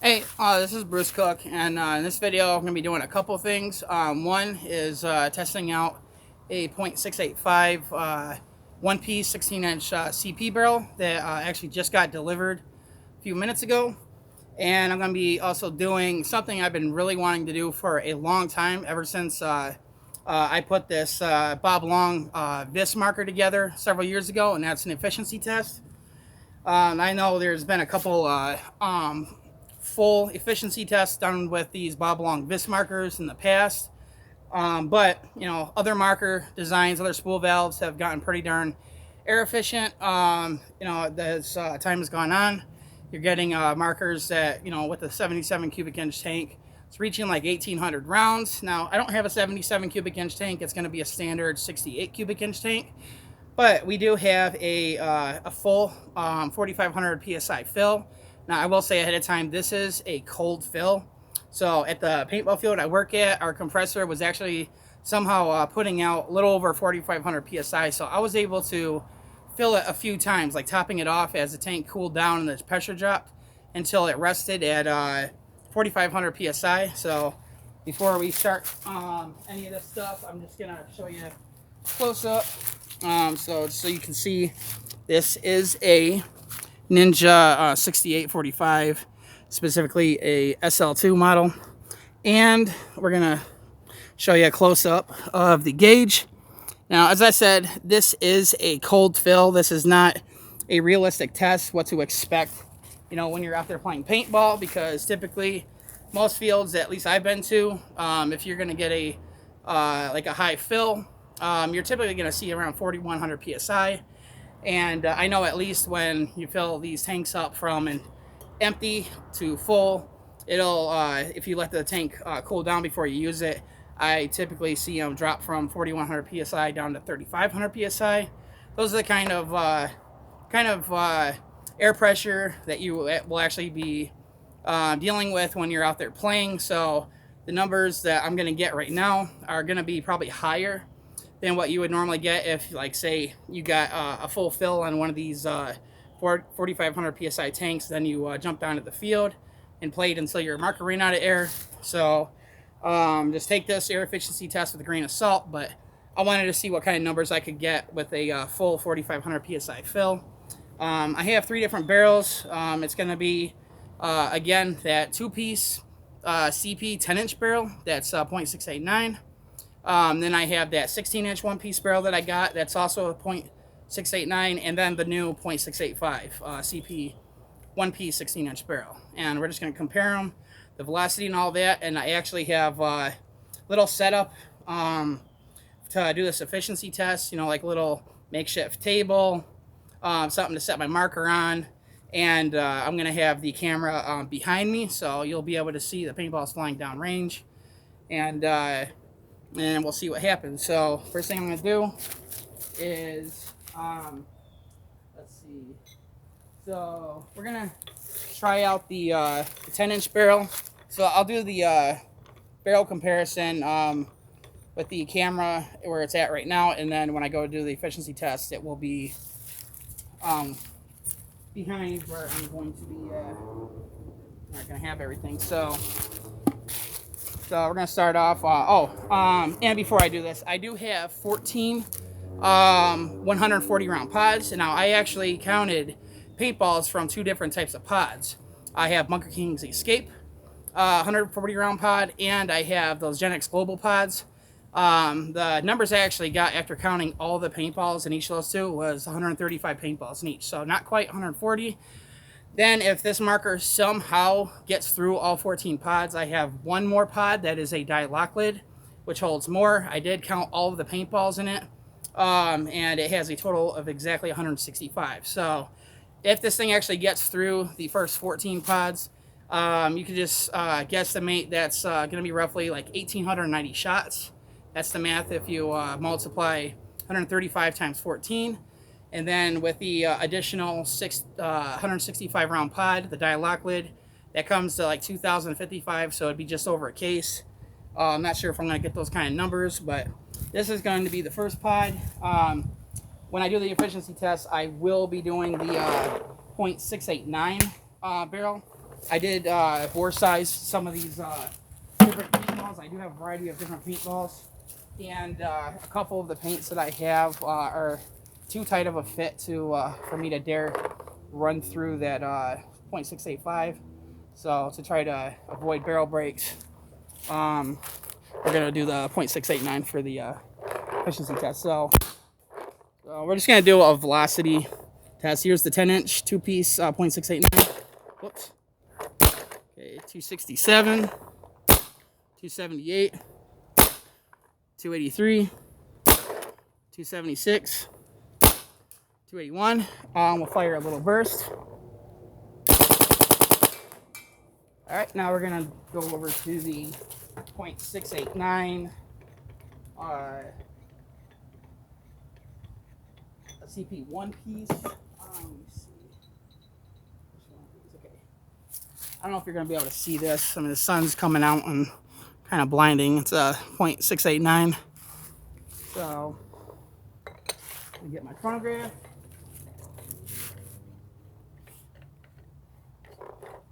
Hey, this is Bruce Cook, and in this video I'm going to be doing a couple things. One is testing out a .685 one-piece 16-inch CP barrel that actually just got delivered a few minutes ago. And I'm going to be also doing something I've been really wanting to do for a long time, ever since I put this Bob Long VIS marker together several years ago, and that's an efficiency test. I know there's been a couple full efficiency tests done with these Bob Long VIS markers in the past. But, other marker designs, other spool valves have gotten pretty darn air efficient. As time has gone on, you're getting markers that, with a 77 cubic inch tank, it's reaching like 1,800 rounds. Now, I don't have a 77 cubic inch tank. It's going to be a standard 68 cubic inch tank. But we do have a full 4,500 PSI fill. Now, I will say ahead of time, this is a cold fill. So at the paintball field I work at, our compressor was actually somehow putting out a little over 4,500 PSI. So I was able to fill it a few times, like topping it off as the tank cooled down and the pressure dropped until it rested at 4,500 PSI. So before we start any of this stuff, I'm just going to show you close up. So you can see, this is a Ninja 6845, specifically a SL2 model, and we're gonna show you a close-up of the gauge. Now, as I said, this is a cold fill. This is not a realistic test what to expect, when you're out there playing paintball, because typically most fields, at least I've been to, if you're gonna get a like a high fill, you're typically going to see around 4,100 PSI. And I know at least when you fill these tanks up from an empty to full, it'll, if you let the tank cool down before you use it, I typically see them drop from 4,100 PSI down to 3,500 PSI. Those are the kind of air pressure that you will actually be dealing with when you're out there playing. So the numbers that I'm going to get right now are going to be probably higher than what you would normally get if, like, say you got a full fill on one of these 4,500 PSI tanks, then you jumped onto the field and played until your marker ran out of air. So just take this air efficiency test with a grain of salt, but I wanted to see what kind of numbers I could get with a full 4,500 PSI fill. I have 3 different barrels. It's going to be, again, that 2-piece CP 10-inch barrel, that's .689. Then I have that 16-inch one-piece barrel that I got, that's also a .689, and then the new .685 CP one-piece 16-inch barrel. And we're just going to compare them, the velocity and all that, and I actually have a little setup to do this efficiency test, like a little makeshift table, something to set my marker on, and I'm going to have the camera behind me, so you'll be able to see the paintballs flying down range, and we'll see what happens. So first thing I'm going to do is, let's see, so we're going to try out the 10-inch barrel. So I'll do the barrel comparison with the camera where it's at right now, and then when I go do the efficiency test, it will be behind where I'm going to be, not going to have everything. So we're going to start off, and before I do this, I do have 14 140 round pods. And now I actually counted paintballs from 2 different types of pods. I have Bunker King's Escape 140 round pod, and I have those Gen X Global pods. The numbers I actually got after counting all the paintballs in each of those 2 was 135 paintballs in each, so not quite 140. Then if this marker somehow gets through all 14 pods, I have one more pod that is a die lock lid, which holds more. I did count all of the paintballs in it, and it has a total of exactly 165. So if this thing actually gets through the first 14 pods, you could just guesstimate that's going to be roughly like 1,890 shots. That's the math if you multiply 135 times 14. And then with the additional 165 round pod, the die lock lid, that comes to like 2,055, so it'd be just over a case. I'm not sure if I'm going to get those kind of numbers, but this is going to be the first pod. When I do the efficiency test, I will be doing the .689 barrel. I did bore size some of these different paintballs. I do have a variety of different paintballs, and a couple of the paints that I have are too tight of a fit to for me to dare run through that .685. So to try to avoid barrel breaks, we're gonna do the .689 for the efficiency test. So we're just gonna do a velocity test. Here's the 10-inch two-piece .689. Whoops. Okay, 267, 278, 283, 276, 281. We'll fire a little burst. All right, now we're gonna go over to the .689 CP one piece. Let me see. Which one is okay? I don't know if you're gonna be able to see this. I mean, the sun's coming out and kind of blinding. It's a .689. So, let me get my chronograph.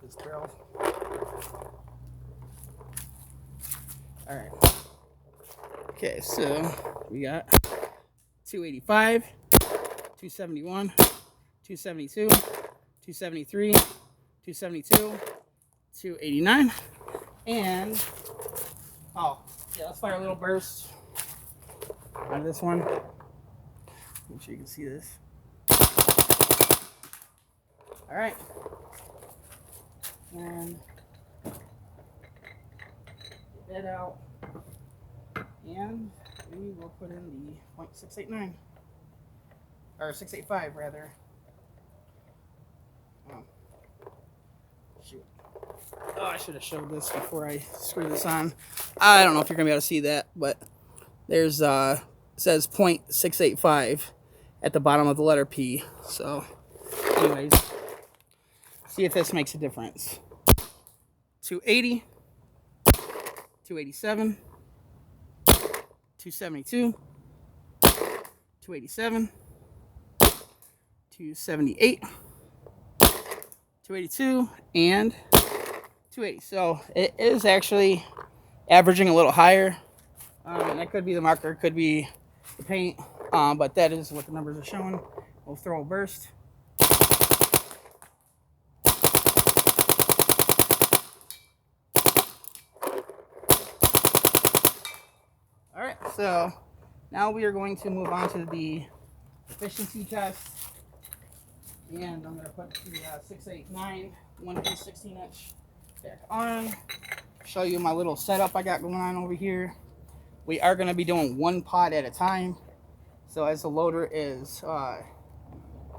This barrel. All right. Okay, so we got 285, 271, 272, 273, 272, 289, and oh yeah, let's fire a little burst on this one. Make sure you can see this. All right, and get that out, and we will put in the .689 or 685 rather. Oh, shoot. Oh, I should have showed this before I screw this on. I don't know if you're gonna be able to see that, but there's it says .685 at the bottom of the letter P. So, anyways, see if this makes a difference. 280, 287, 272, 287, 278, 282, and 280. So it is actually averaging a little higher. And that could be the marker, could be the paint, but that is what the numbers are showing. We'll throw a burst. All right, so now we are going to move on to the efficiency test. And I'm going to put the 689 one-piece 16-inch back on. Show you my little setup I got going on over here. We are going to be doing one pod at a time. So as the loader is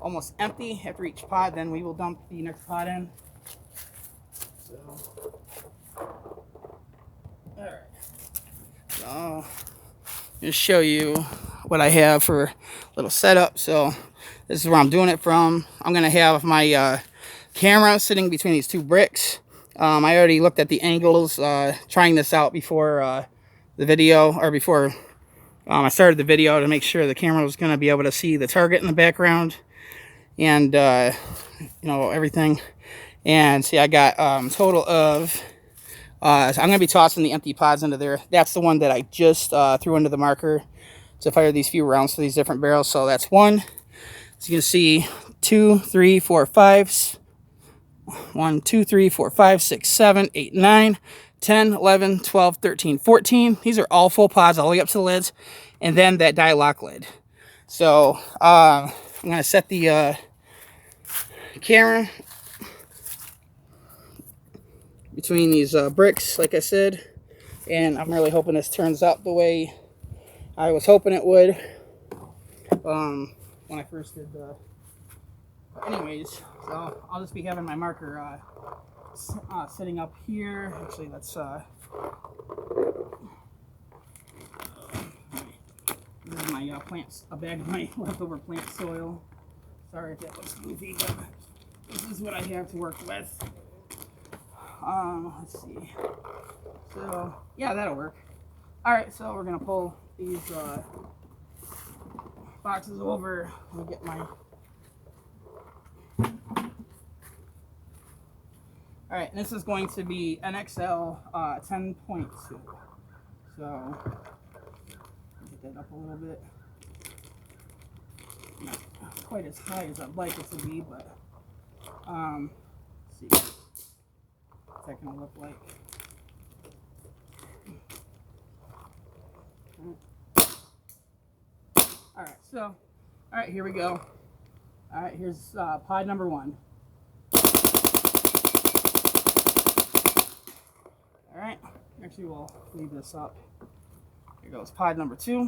almost empty after each pod, then we will dump the next pod in. So, all right. So, just show you what I have for a little setup. So this is where I'm doing it from. I'm going to have my camera sitting between these two bricks. I already looked at the angles, trying this out before the video, or before I started the video, to make sure the camera was going to be able to see the target in the background and, you know, everything. And see, I got total of, so I'm going to be tossing the empty pods into there. That's the one that I just threw into the marker to fire these few rounds to these different barrels. So that's one. So you can see 2, 3, 4, 5, 1, 2, 3, 4, 5, 6, 7, 8, 9, 10, 11, 12, 13, 14. These are all full pods all the way up to the lids. And then that die lock lid. So I'm going to set the camera between these bricks, like I said. And I'm really hoping this turns out the way I was hoping it would when I first did the... Anyways, so I'll just be having my marker sitting up here. Actually, that's this is my plants, a bag of my leftover plant soil. Sorry if that looks goofy, but this is what I have to work with. Let's see. So yeah, that'll work. All right, so we're gonna pull these boxes over and get my All right, and this is going to be NXL 10.2. So get that up a little bit. Not quite as high as I'd like it to be, but let's see what's that gonna look like. All right, so all right, here we go. All right, here's pod number 1. All right, actually we'll leave this up. Here goes pod number 2.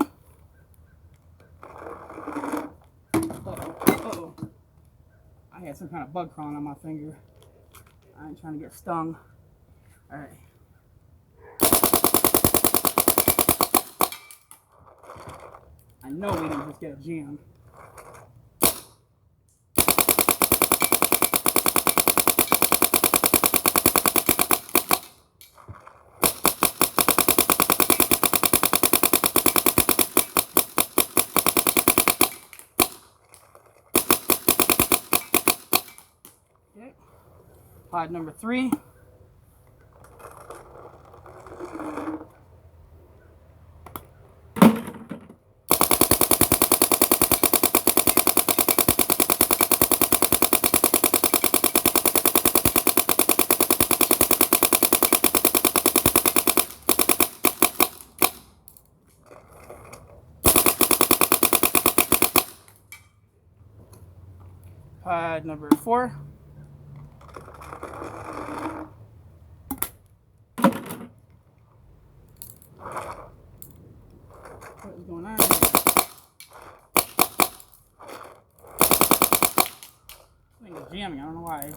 Uh-oh. I had some kind of bug crawling on my finger. I ain't trying to get stung. All right. I know we didn't just get a jam. Okay. Pod number 3. Pod number 4. What is going on here? This thing is jamming. I don't know why.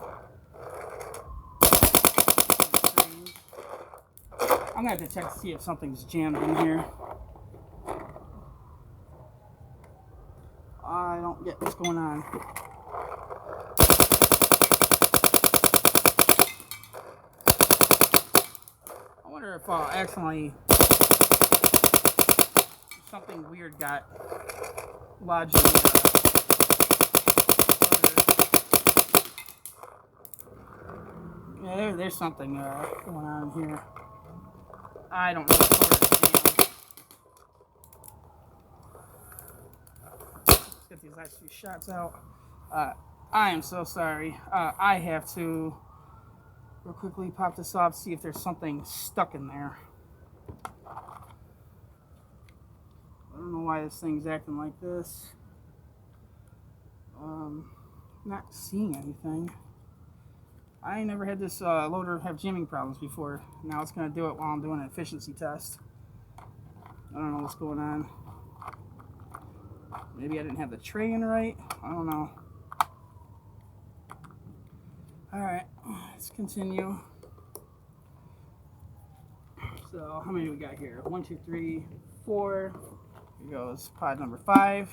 I'm gonna have to check to see if something's jammed in here. I don't get what's going on. I wonder if accidentally something weird got lodged in yeah, there's something going on here. I don't know what color it's jammed. Let's get these last few shots out. I am so sorry. I have to real quickly pop this off, see if there's something stuck in there. I don't know why this thing's acting like this. Not seeing anything. I never had this loader have jamming problems before. Now it's going to do it while I'm doing an efficiency test. I don't know what's going on. Maybe I didn't have the tray in right. I don't know. Alright, let's continue. So, how many do we got here? 1, 2, 3, 4. Here goes pod number 5.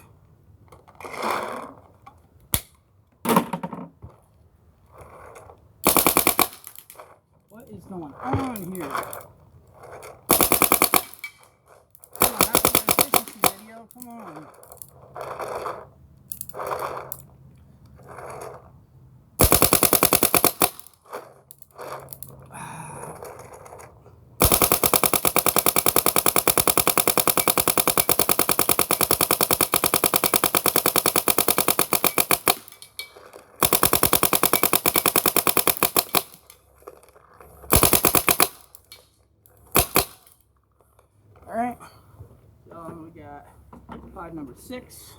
What is going on here? Come on, that's an efficiency video. Come on. Alright, so we got pod number 6.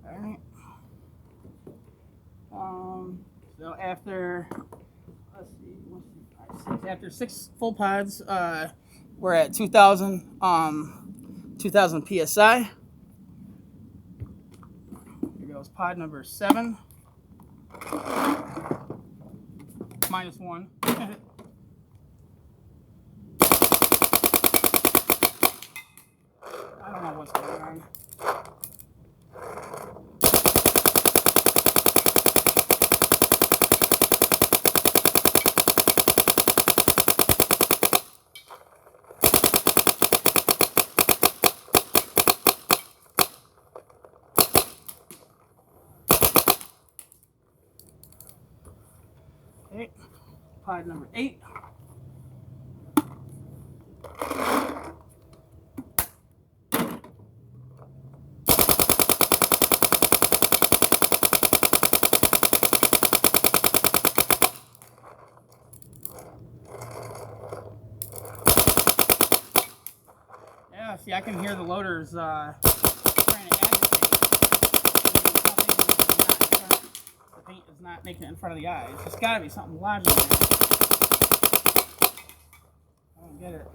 Alright. So after, let's see, 1, 2, 5, 6. After 6 full pods, we're at 2,000 psi. Here goes pod number 7. -1. I don't know what's going on. Okay, pod number 8. Yeah, see, I can hear the loaders trying to agitate. The paint is not making it in front of the eyes. There's got to be something logical there. I don't get it.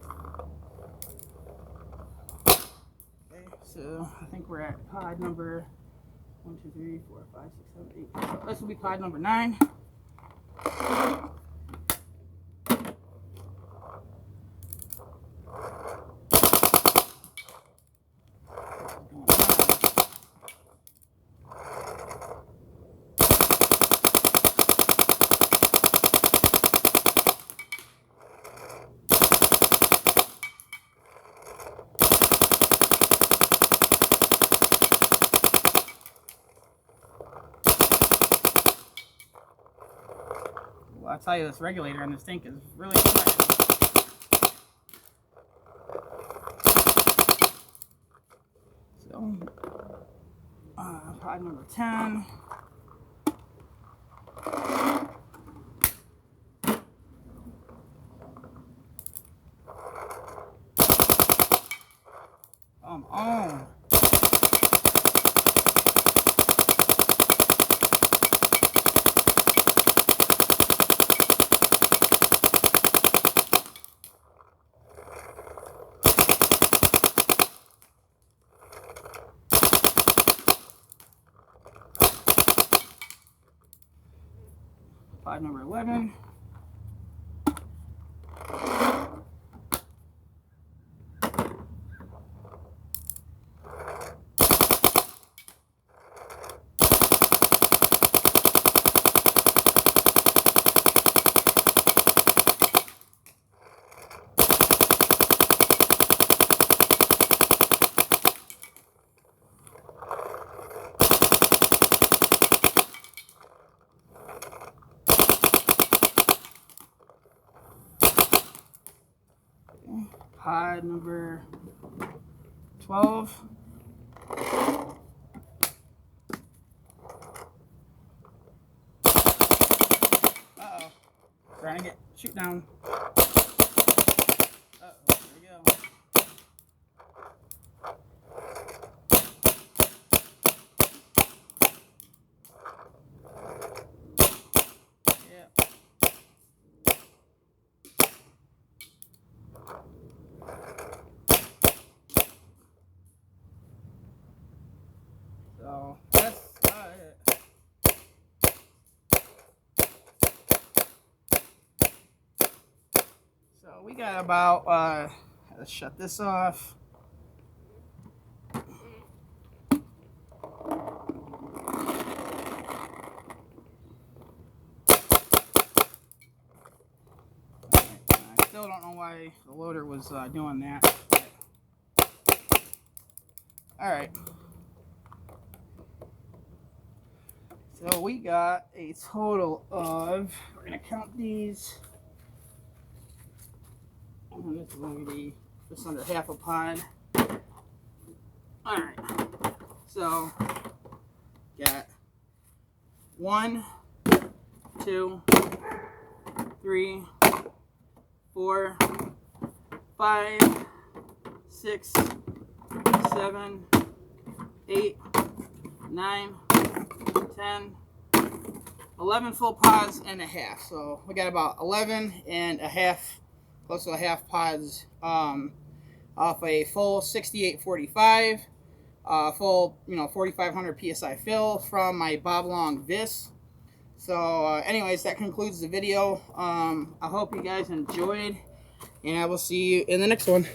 Okay, so I think we're at pod number 1, 2, 3, 4, 5, 6, 7, 8. So this will be pod number 9. Well, I'll tell you, this regulator on this tank is really sweating. So, pod number 10. Come on. Pod number 11. Pod number 12. Uh-oh. Trying to shoot down. Uh-oh, there we go. So that's it. So we got about let's shut this off. I still don't know why the loader was doing that. All right. So we got a total of, we're going to count these, and this is going to be just under half a pod. Alright, so got 1, 2, 3, 4, 5, 6, 7, 8, 9, 10, 11 full pods and a half. So we got about 11 and a half, close to a half pods off a full 6845, full 4500 psi fill from my Bob Long VIS. So anyways, that concludes the video. I hope you guys enjoyed, and I will see you in the next one.